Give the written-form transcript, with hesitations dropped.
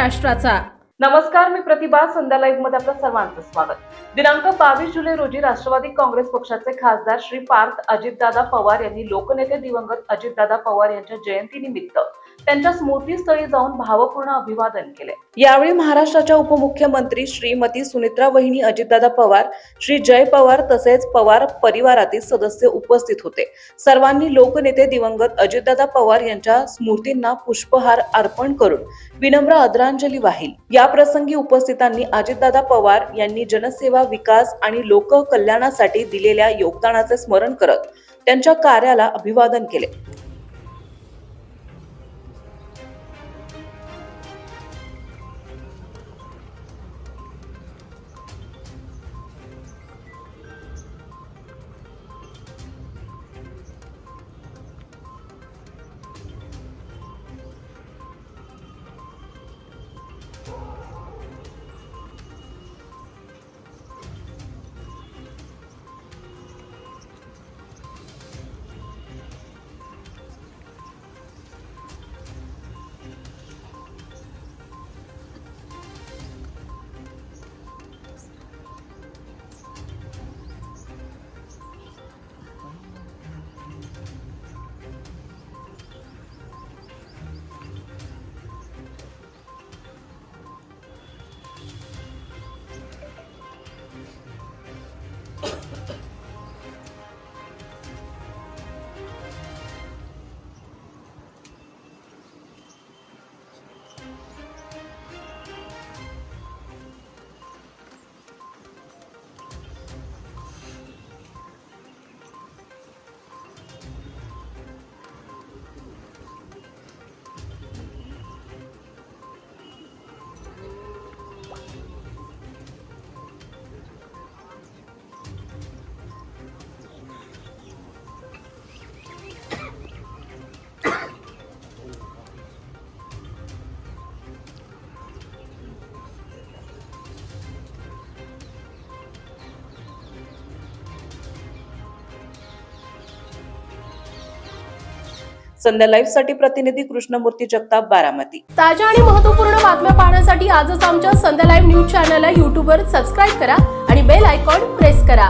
महाराष्ट्राचा। नमस्कार, मी प्रतिभा। संध्या लाईव्ह मध्ये आपलं सर्वांचं स्वागत। दिनांक 22 जुलै रोजी राष्ट्रवादी काँग्रेस पक्षाचे खासदार श्री पार्थ अजितदादा पवार यांनी लोकनेते दिवंगत अजितदादा पवार यांच्या जयंतीनिमित्त त्यांच्या स्मृतीस्थळी जाऊन भावपूर्ण अभिवादन केले। यावेळी महाराष्ट्राच्या उपमुख्यमंत्री श्रीमती सुनेत्रा वहिनी अजितदादा पवार, श्री जय पवार तसेच पवार परिवारातील सदस्य उपस्थित होते। सर्वांनी लोकनेते दिवंगत अजितदादा पवार यांच्या स्मृतींना पुष्पहार अर्पण करून विनम्र आदरांजली वाहिली। या प्रसंगी उपस्थितांनी अजितदादा पवार यांनी जनसेवा, विकास आणि लोककल्याणासाठी दिलेल्या योगदानाचे स्मरण करत त्यांच्या कार्याला अभिवादन केले। संध्या लाईव्ह साठी प्रतिनिधी कृष्णमूर्ती जगताप, बारामती। ताज्या आणि महत्त्वपूर्ण बातम्या पाहण्यासाठी आजच आमच्या संध्या लाईव्ह न्यूज चॅनलला YouTube वर सबस्क्राईब करा आणि बेल आयकॉन प्रेस करा।